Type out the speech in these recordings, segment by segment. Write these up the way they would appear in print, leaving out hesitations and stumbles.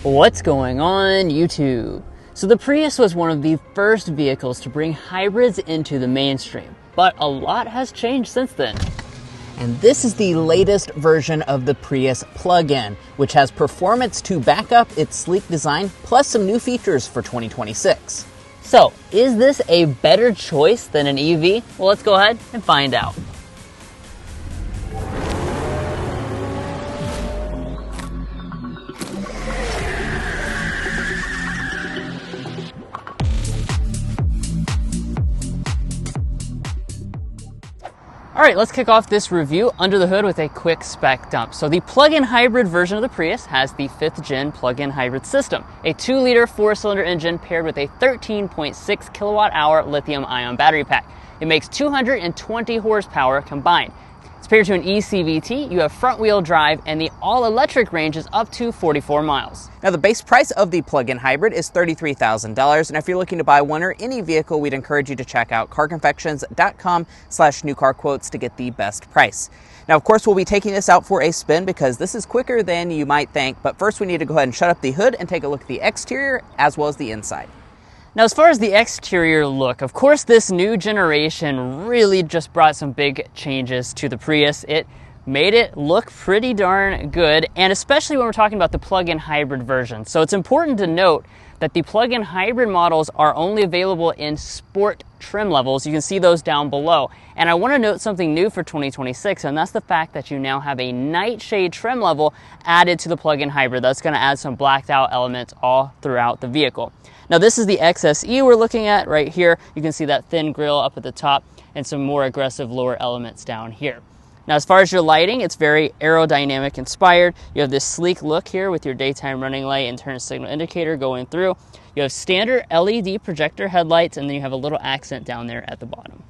What's going on, YouTube? So the Prius was one of the first vehicles to bring hybrids into the mainstream, but a lot has changed since then. And this is the latest version of the Prius plug-in, which has performance to back up its sleek design, plus some new features for 2026. So, is this a better choice than an EV? Well, let's go ahead and find out. All right, let's kick off this review under the hood with a quick spec dump. So the plug-in hybrid version of the Prius has the 5th gen plug-in hybrid system, a 2-liter 4-cylinder engine paired with a 13.6 kilowatt-hour lithium-ion battery pack. It makes 220 horsepower combined. It's paired to an eCVT, you have front-wheel drive, and the all-electric range is up to 44 miles. Now, the base price of the plug-in hybrid is $33,000, and if you're looking to buy one or any vehicle, we'd encourage you to check out carconfections.com/newcarquotes to get the best price. Now, of course, we'll be taking this out for a spin because this is quicker than you might think, but first we need to go ahead and shut up the hood and take a look at the exterior as well as the inside. Now, as far as the exterior look, of course, this new generation really just brought some big changes to the Prius. It made it look pretty darn good, and especially when we're talking about the plug-in hybrid version. So it's important to note that the plug-in hybrid models are only available in sport trim levels. You can see those down below. And I want to note something new for 2026, and that's the fact that you now have a nightshade trim level added to the plug-in hybrid. That's going to add some blacked out elements all throughout the vehicle. Now, this is the XSE we're looking at right here. You can see that thin grille up at the top and some more aggressive lower elements down here. Now, as far as your lighting, it's very aerodynamic inspired. You have this sleek look here with your daytime running light and turn signal indicator going through. You have standard LED projector headlights, and then you have a little accent down there at the bottom.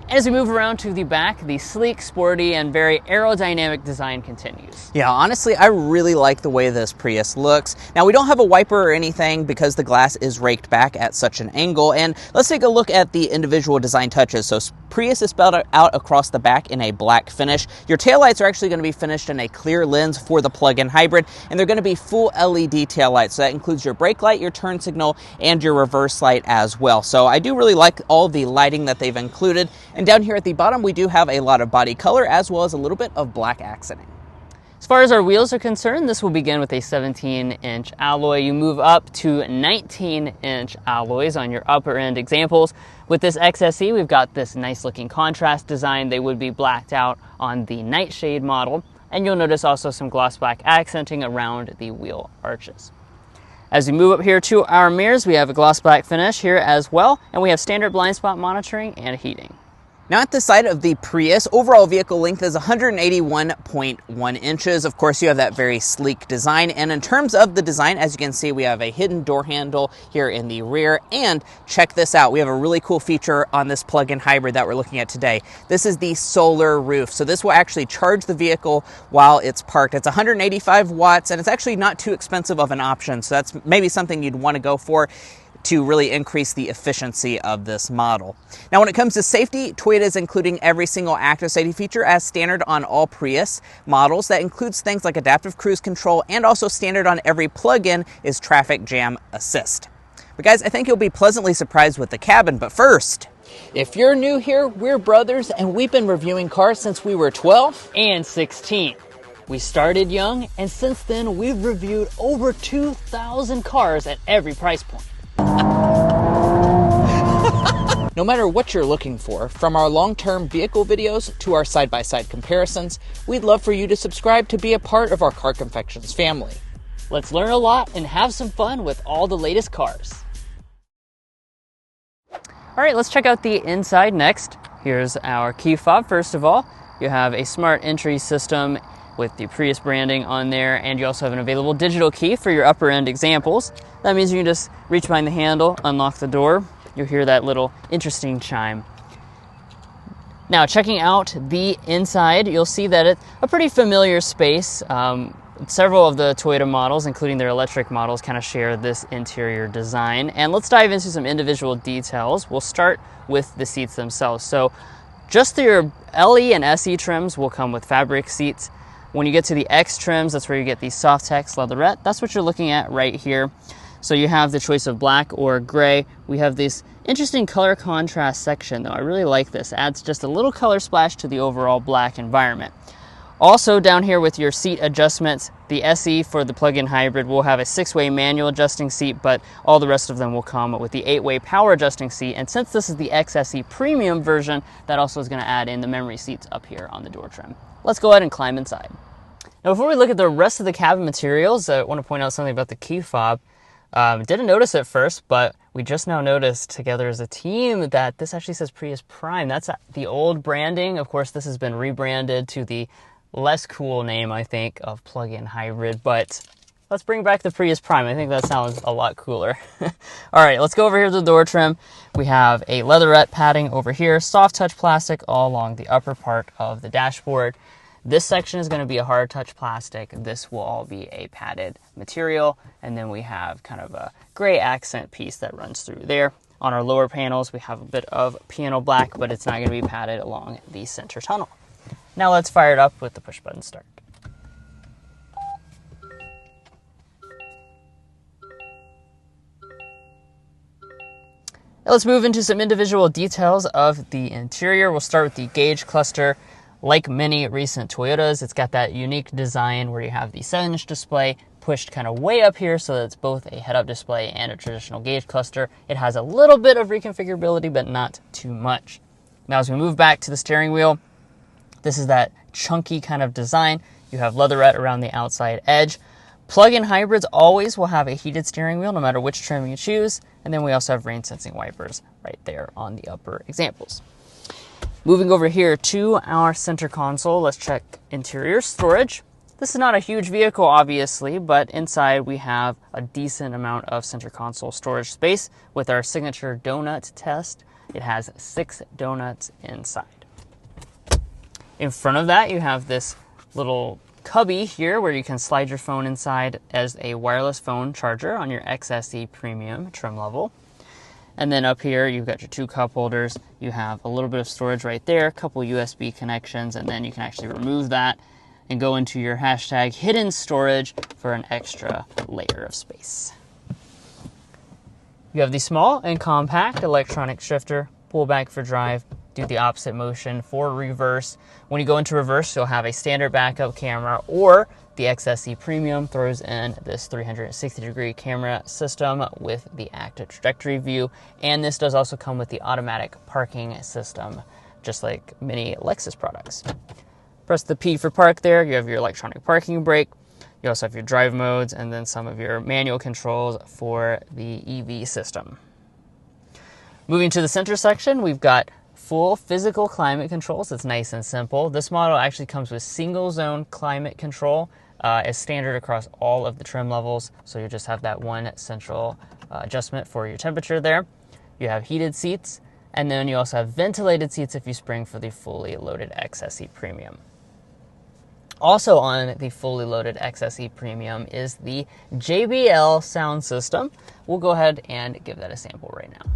And as we move around to the back, the sleek, sporty, and very aerodynamic design continues. Yeah, honestly, I really like the way this Prius looks. Now, we don't have a wiper or anything because the glass is raked back at such an angle. And let's take a look at the individual design touches. So Prius is spelled out across the back in a black finish. Your taillights are actually going to be finished in a clear lens for the plug-in hybrid, and they're going to be full LED taillights. So that includes your brake light, your turn signal, and your reverse light as well. So I do really like all the lighting that they've included. And down here at the bottom, we do have a lot of body color as well as a little bit of black accenting. As far as our wheels are concerned, this will begin with a 17-inch alloy. You move up to 19-inch alloys on your upper end examples. With this XSE, we've got this nice looking contrast design. They would be blacked out on the Nightshade model. And you'll notice also some gloss black accenting around the wheel arches. As we move up here to our mirrors, we have a gloss black finish here as well. And we have standard blind spot monitoring and heating. Now, at the side of the Prius, overall vehicle length is 181.1 inches. Of course, you have that very sleek design. And in terms of the design, as you can see, we have a hidden door handle here in the rear. And check this out. We have a really cool feature on this plug-in hybrid that we're looking at today. This is the solar roof. So this will actually charge the vehicle while it's parked. It's 185 watts, and it's actually not too expensive of an option. So that's maybe something you'd want to go for to really increase the efficiency of this model. Now, when it comes to safety, Toyota is including every single active safety feature as standard on all Prius models. That includes things like adaptive cruise control, and also standard on every plug-in is traffic jam assist. But guys, I think you'll be pleasantly surprised with the cabin. But first, if you're new here, we're brothers, and we've been reviewing cars since we were 12 and 16. We started young, and since then, we've reviewed over 2,000 cars at every price point. No matter what you're looking for, from our long-term vehicle videos to our side-by-side comparisons, we'd love for you to subscribe to be a part of our Car Confections family. Let's learn a lot and have some fun with all the latest cars. All right, let's check out the inside next. Here's our key fob. First of all, you have a smart entry system with the Prius branding on there, and you also have an available digital key for your upper end examples. That means you can just reach behind the handle, unlock the door. You'll hear that little interesting chime. Now, checking out the inside, you'll see that it's a pretty familiar space. Several of the Toyota models, including their electric models, kind of share this interior design. And let's dive into some individual details. We'll start with the seats themselves. So just your LE and SE trims will come with fabric seats. When you get to the X trims, that's where you get the soft text leatherette. That's what you're looking at right here. So you have the choice of black or gray. We have this interesting color contrast section though. I really like this. It adds just a little color splash to the overall black environment. Also down here with your seat adjustments, the SE for the plug-in hybrid will have a 6-way manual adjusting seat, but all the rest of them will come with the 8-way power adjusting seat. And since this is the XSE premium version, that also is going to add in the memory seats up here on the door trim. Let's go ahead and climb inside. Now before we look at the rest of the cabin materials, I want to point out something about the key fob. Didn't notice it first, but we just now noticed together as a team that this actually says Prius Prime. That's the old branding. Of course, this has been rebranded to the less cool name, I think, of plug-in hybrid, but let's bring back the Prius Prime. I think that sounds a lot cooler. All right, let's go over here to the door trim. We have a leatherette padding over here, soft touch plastic all along the upper part of the dashboard. This section is going to be a hard touch plastic. This will all be a padded material. And then we have kind of a gray accent piece that runs through there. On our lower panels, we have a bit of piano black, but it's not going to be padded along the center tunnel. Now let's fire it up with the push button start. Now let's move into some individual details of the interior. We'll start with the gauge cluster. Like many recent Toyotas, it's got that unique design where you have the 7-inch display pushed kind of way up here so that it's both a head-up display and a traditional gauge cluster. It has a little bit of reconfigurability, but not too much. Now as we move back to the steering wheel, this is that chunky kind of design. You have leatherette around the outside edge. Plug-in hybrids always will have a heated steering wheel no matter which trim you choose. And then we also have rain sensing wipers right there on the upper examples. Moving over here to our center console, let's check interior storage. This is not a huge vehicle, obviously, but inside we have a decent amount of center console storage space. With our signature donut test, it has 6 donuts inside. In front of that, you have this little cubby here where you can slide your phone inside as a wireless phone charger on your XSE Premium trim level. And then up here, you've got your 2 cup holders. You have a little bit of storage right there, a couple USB connections, and then you can actually remove that and go into your hashtag hidden storage for an extra layer of space. You have the small and compact electronic shifter, pull back for drive, do the opposite motion for reverse. When you go into reverse, you'll have a standard backup camera, or the XSE Premium throws in this 360-degree camera system with the active trajectory view. And this does also come with the automatic parking system, just like many Lexus products. Press the P for park there. You have your electronic parking brake. You also have your drive modes and then some of your manual controls for the EV system. Moving to the center section, we've got full physical climate controls. It's nice and simple. This model actually comes with single zone climate control as standard across all of the trim levels. So you just have that one central adjustment for your temperature there. You have heated seats, and then you also have ventilated seats if you spring for the fully loaded XSE Premium. Also on the fully loaded XSE Premium is the JBL sound system. We'll go ahead and give that a sample right now.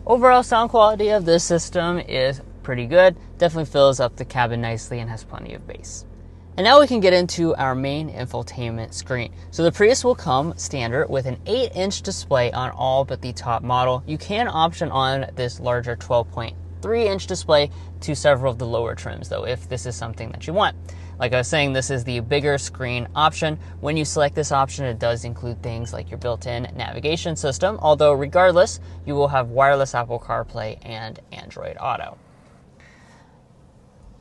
Overall sound quality of this system is pretty good. Definitely fills up the cabin nicely and has plenty of bass. And now we can get into our main infotainment screen. So the Prius will come standard with an 8-inch display on all but the top model. You can option on this larger 12.3-inch display to several of the lower trims though, if this is something that you want. Like I was saying, this is the bigger screen option. When you select this option, it does include things like your built-in navigation system, although regardless, you will have wireless Apple CarPlay and Android Auto.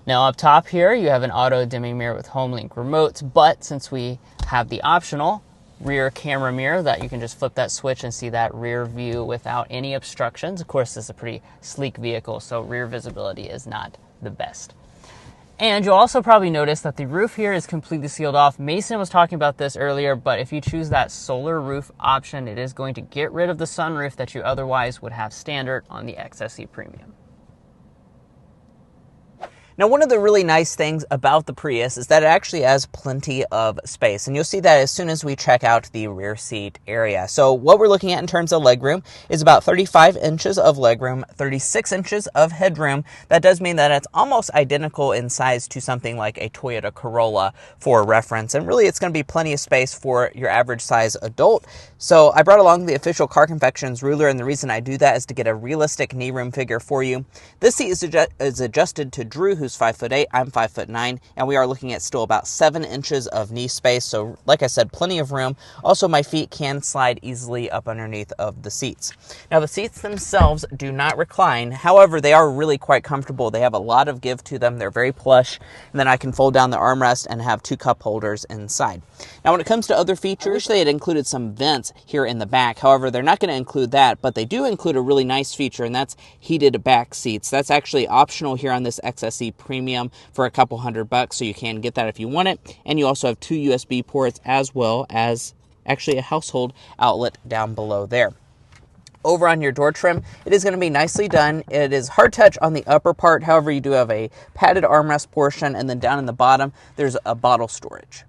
Now up top here, you have an auto dimming mirror with HomeLink remotes, but since we have the optional rear camera mirror that you can just flip that switch and see that rear view without any obstructions. Of course, this is a pretty sleek vehicle, so rear visibility is not the best. And you'll also probably notice that the roof here is completely sealed off. Mason was talking about this earlier, but if you choose that solar roof option, it is going to get rid of the sunroof that you otherwise would have standard on the XSE Premium. Now, one of the really nice things about the Prius is that it actually has plenty of space, and you'll see that as soon as we check out the rear seat area. So what we're looking at in terms of legroom is about 35 inches of legroom, 36 inches of headroom. That does mean that it's almost identical in size to something like a Toyota Corolla for reference, and really it's going to be plenty of space for your average size adult. So I brought along the official Car Confections ruler, and the reason I do that is to get a realistic knee room figure for you. This seat is adjusted to Drew, who's 5'8", I'm 5'9", and we are looking at still about 7 inches of knee space. So like I said, plenty of room. Also, my feet can slide easily up underneath of the seats. Now, the seats themselves do not recline. However, they are really quite comfortable. They have a lot of give to them. They're very plush. And then I can fold down the armrest and have 2 cup holders inside. Now, when it comes to other features, I wish they had included some vents here in the back. However, they're not going to include that, but they do include a really nice feature, and that's heated back seats. That's actually optional here on this XSE Premium for a couple $100, so you can get that if you want it. And you also have 2 USB ports as well as actually a household outlet down below there. Over on your door trim, it is going to be nicely done. It is hard touch on the upper part. However, you do have a padded armrest portion, and then down in the bottom, there's a bottle storage.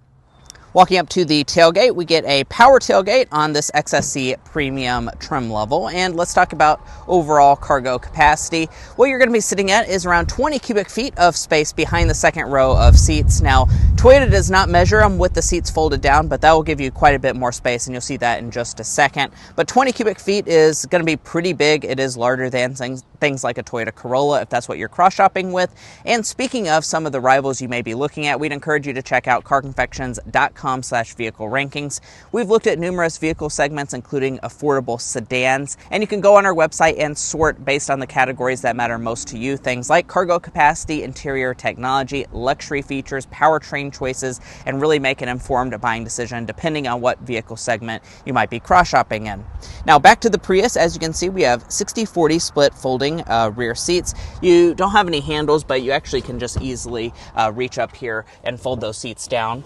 Walking up to the tailgate, we get a power tailgate on this XSE Premium trim level. And let's talk about overall cargo capacity. What you're going to be sitting at is around 20 cubic feet of space behind the second row of seats. Now, Toyota does not measure them with the seats folded down, but that will give you quite a bit more space, and you'll see that in just a second. But 20 cubic feet is going to be pretty big. It is larger than things like a Toyota Corolla, if that's what you're cross-shopping with. And speaking of some of the rivals you may be looking at, we'd encourage you to check out carconfections.com/vehicle rankings. We've looked at numerous vehicle segments, including affordable sedans, and you can go on our website and sort based on the categories that matter most to you. Things like cargo capacity, interior technology, luxury features, powertrain choices, and really make an informed buying decision depending on what vehicle segment you might be cross-shopping in. Now, back to the Prius. As you can see, we have 60-40 split folding rear seats. You don't have any handles, but you actually can just easily reach up here and fold those seats down.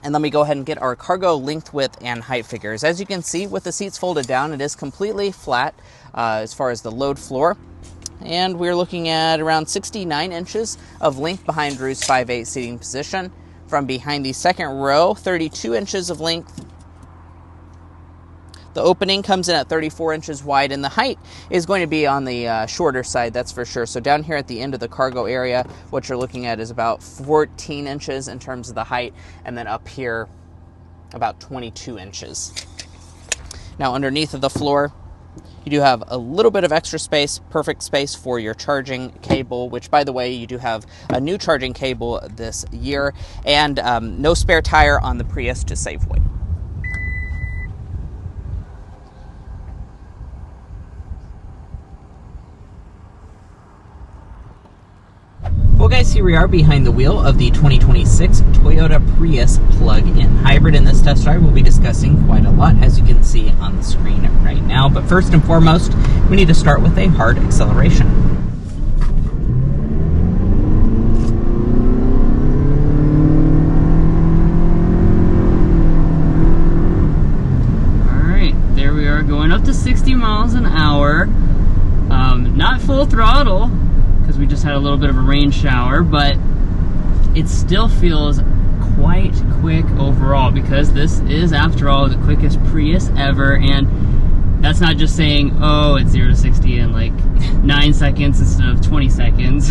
And let me go ahead and get our cargo length, width, and height figures. As you can see, with the seats folded down, it is completely flat as far as the load floor. And we're looking at around 69 inches of length behind Drew's 5'8" seating position. From behind the second row, 32 inches of length. The opening comes in at 34 inches wide, and the height is going to be on the shorter side, that's for sure. So down here at the end of the cargo area, what you're looking at is about 14 inches in terms of the height, and then up here, about 22 inches. Now, underneath of the floor, you do have a little bit of extra space, perfect space for your charging cable, which, by the way, you do have a new charging cable this year, and no spare tire on the Prius to save weight. Well, guys, here we are behind the wheel of the 2026 Toyota Prius plug-in hybrid. In this test drive, we'll be discussing quite a lot, as you can see on the screen right now. But first and foremost, we need to start with a hard acceleration. All right, there we are, going up to 60 miles an hour. Not full throttle, because we just had a little bit of a rain shower, but it still feels quite quick overall, because this is, after all, the quickest Prius ever. And that's not just saying, oh, it's 0 to 60 in like 9 seconds instead of 20 seconds.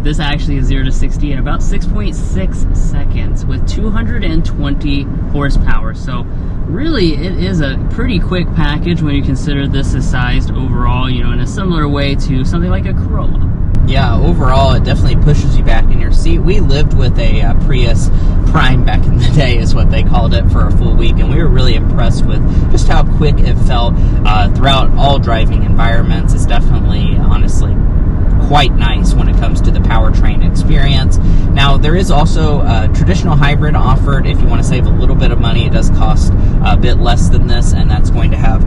This actually is 0 to 60 in about 6.6 seconds with 220 horsepower. So really, it is a pretty quick package when you consider this is sized overall, you know, in a similar way to something like a Corolla. Yeah, overall, it definitely pushes you back in your seat. We lived with a Prius Prime back in the day, is what they called it, for a full week, and we were really impressed with just how quick it felt throughout all driving environments. It's definitely, honestly, quite nice when it comes to the powertrain experience. Now, there is also a traditional hybrid offered if you want to save a little bit of money. It does cost a bit less than this, and that's going to have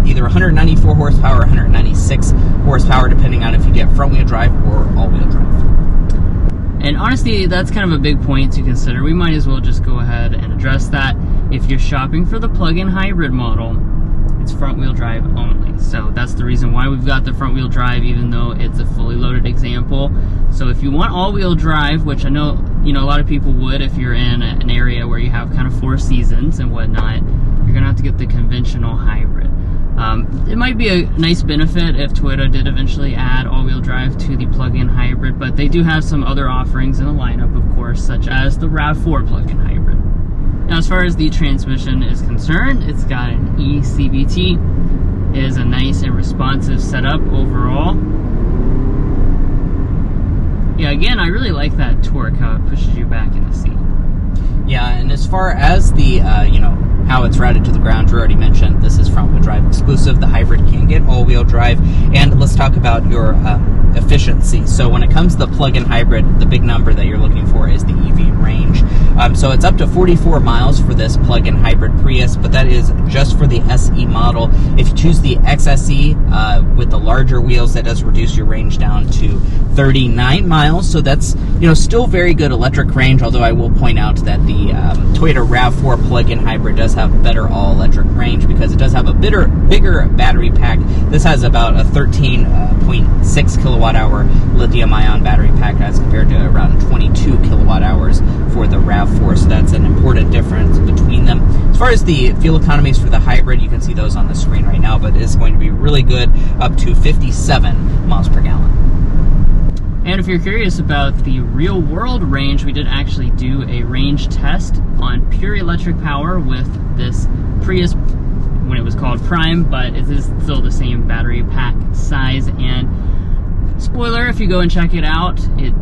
either 194 horsepower or 196 horsepower, depending on if you get front-wheel drive or all-wheel drive. And honestly, that's kind of a big point to consider. We might as well just go ahead and address that. If you're shopping for the plug-in hybrid model, it's front wheel drive only. So that's the reason why we've got the front wheel drive, even though it's a fully loaded example. So if you want all wheel drive, which I know, a lot of people would if you're in an area where you have kind of 4 seasons and whatnot, you're gonna have to get the conventional hybrid. It might be a nice benefit if Toyota did eventually add all-wheel drive to the plug-in hybrid, but they do have some other offerings in the lineup, of course, such as the RAV4 plug-in hybrid. Now, as far as the transmission is concerned, it's got an eCVT. It is a nice and responsive setup overall. Yeah, again, I really like that torque, how it pushes you back in the seat. Yeah, and as far as the, how it's routed to the ground, Drew already mentioned this is front-wheel drive exclusive. The hybrid can get all-wheel drive. And let's talk about your efficiency. So when it comes to the plug-in hybrid, the big number that you're looking for is the EV range. So it's up to 44 miles for this plug-in hybrid Prius, but that is just for the SE model. If you choose the XSE with the larger wheels, that does reduce your range down to 39 miles. So that's, still very good electric range, although I will point out that the Toyota RAV4 plug-in hybrid does have better all-electric range because it does have a bigger battery pack. This has about a 13.6 kilowatt-hour lithium-ion battery pack as compared to around 22 kilowatt-hours for the RAV4, so that's an important difference between them. As far as the fuel economies for the hybrid, you can see those on the screen right now, but it is going to be really good, up to 57 miles per gallon. And if you're curious about the real world range, we did actually do a range test on pure electric power with this Prius when it was called Prime, but it is still the same battery pack size. And spoiler, if you go and check it out, it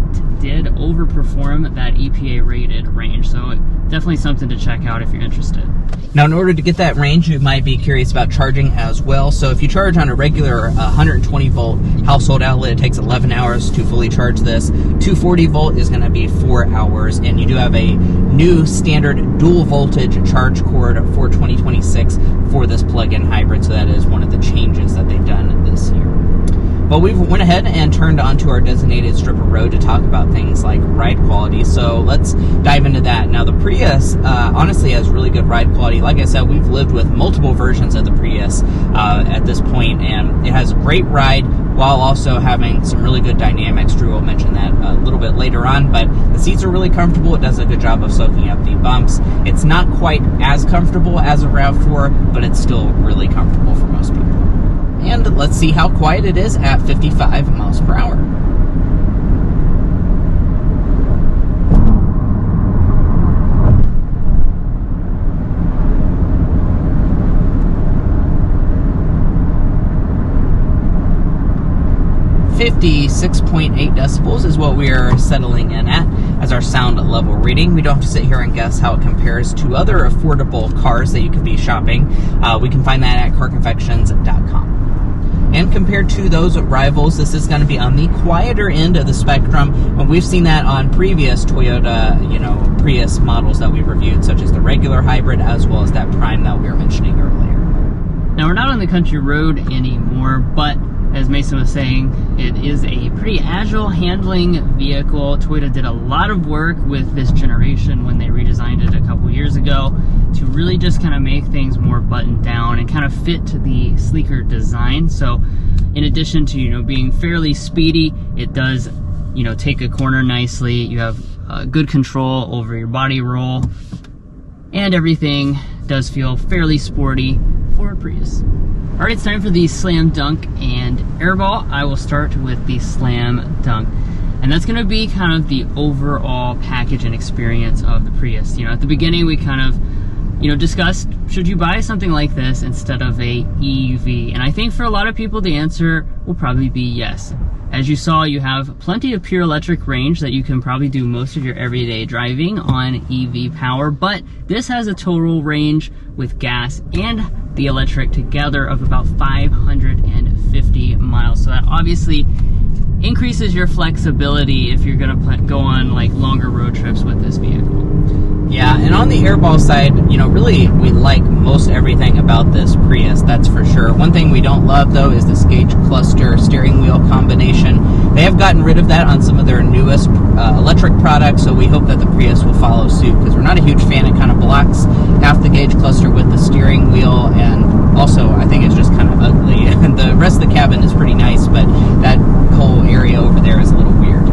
did overperform that EPA rated range. So definitely something to check out if you're interested. Now, in order to get that range, you might be curious about charging as well. So if you charge on a regular 120 volt household outlet, it takes 11 hours to fully charge this. 240 volt is going to be 4 hours, and you do have a new standard dual voltage charge cord for 2026 for this plug-in hybrid. So that is one of the changes that they've done this year. But we went ahead and turned onto our designated strip of road to talk about things like ride quality. So let's dive into that. Now, the Prius honestly has really good ride quality. Like I said, we've lived with multiple versions of the Prius at this point, and it has a great ride while also having some really good dynamics. Drew will mention that a little bit later on, but the seats are really comfortable. It does a good job of soaking up the bumps. It's not quite as comfortable as a RAV4, but it's still really comfortable for most people. And let's see how quiet it is at 55 miles per hour. .8 decibels is what we are settling in at as our sound level reading. We don't have to sit here and guess how it compares to other affordable cars that you could be shopping. We can find that at carconfections.com. And compared to those rivals, this is going to be on the quieter end of the spectrum. And we've seen that on previous Toyota, Prius models that we've reviewed, such as the regular hybrid as well as that Prime that we were mentioning earlier. Now, we're not on the country road anymore, but as Mason was saying, it is a pretty agile handling vehicle. Toyota did a lot of work with this generation when they redesigned it a couple years ago to really just kind of make things more buttoned down and kind of fit to the sleeker design. So in addition to, being fairly speedy, it does, take a corner nicely. You have good control over your body roll, and everything does feel fairly sporty for a Prius. All right, it's time for the Slam Dunk and Airball. I will start with the Slam Dunk. And that's going to be kind of the overall package and experience of the Prius. At the beginning, we kind of, discussed, should you buy something like this instead of a EV? And I think for a lot of people, the answer will probably be yes. As you saw, you have plenty of pure electric range that you can probably do most of your everyday driving on EV power, but this has a total range with gas and the electric together of about 550 miles. So that obviously increases your flexibility if you're going to go on longer road trips with this vehicle. Yeah, and on the Airball side, really we like most everything about this Prius, that's for sure. One thing we don't love, though, is this gauge cluster steering wheel combination. They have gotten rid of that on some of their newest electric products, so we hope that the Prius will follow suit, because we're not a huge fan. It kind of blocks half the gauge cluster with the steering wheel, and Also, I think it's just kind of ugly. The rest of the cabin is pretty nice, but that whole area over there is a little weird.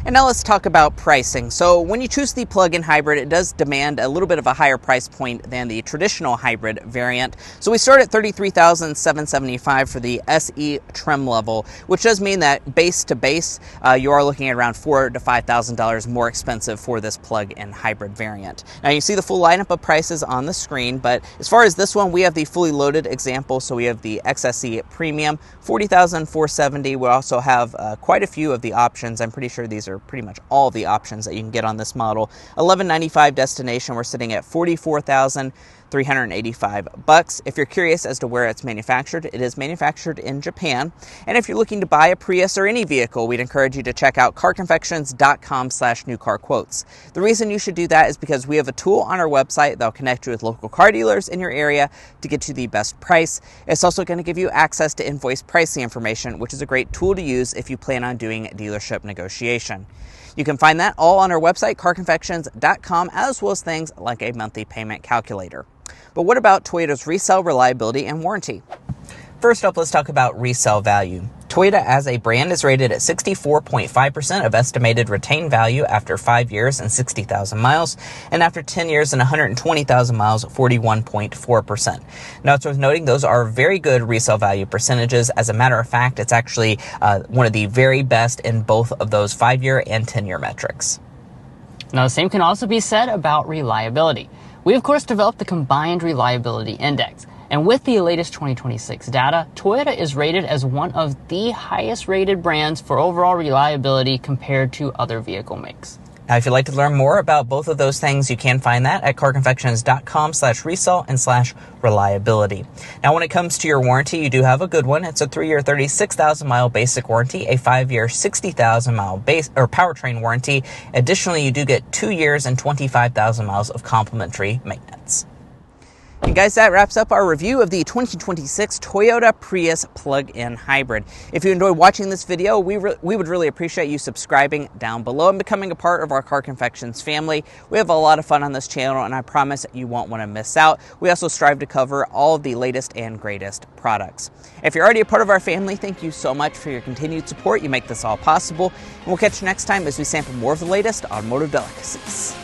And now let's talk about pricing. So when you choose the plug-in hybrid, it does demand a little bit of a higher price point than the traditional hybrid variant. So we start at $33,775 for the SE trim level, which does mean that base to base, you are looking at around $4,000 to $5,000 more expensive for this plug-in hybrid variant. Now you see the full lineup of prices on the screen, but as far as this one, we have the fully loaded example. So we have the XSE Premium, $40,470. We also have quite a few of the options. I'm pretty sure these are pretty much all the options that you can get on this model. $1195 destination, we're sitting at $44,385. If you're curious as to where it's manufactured, it is manufactured in Japan. And if you're looking to buy a Prius or any vehicle, we'd encourage you to check out carconfections.com/newcarquotes. The reason you should do that is because we have a tool on our website that'll connect you with local car dealers in your area to get you the best price. It's also going to give you access to invoice pricing information, which is a great tool to use if you plan on doing dealership negotiation. You can find that all on our website, carconfections.com, as well as things like a monthly payment calculator. But what about Toyota's resale reliability and warranty? First up, let's talk about resale value. Toyota as a brand is rated at 64.5% of estimated retained value after 5 years and 60,000 miles, and after 10 years and 120,000 miles, 41.4%. Now, it's worth noting those are very good resale value percentages. As a matter of fact, it's actually one of the very best in both of those 5-year and 10-year metrics. Now, the same can also be said about reliability. We, of course, developed the Combined Reliability Index. And with the latest 2026 data, Toyota is rated as one of the highest rated brands for overall reliability compared to other vehicle makes. Now, if you'd like to learn more about both of those things, you can find that at carconfections.com/resale and /reliability. Now, when it comes to your warranty, you do have a good one. It's a 3-year, 36,000 mile basic warranty, a 5-year, 60,000 mile base or powertrain warranty. Additionally, you do get 2 years and 25,000 miles of complimentary maintenance. And guys, that wraps up our review of the 2026 Toyota Prius plug-in hybrid. If you enjoyed watching this video, we would really appreciate you subscribing down below and becoming a part of our Car Confections family. We have a lot of fun on this channel, and I promise you won't want to miss out. We also strive to cover all of the latest and greatest products. If you're already a part of our family, thank you so much for your continued support. You make this all possible. And we'll catch you next time as we sample more of the latest automotive delicacies.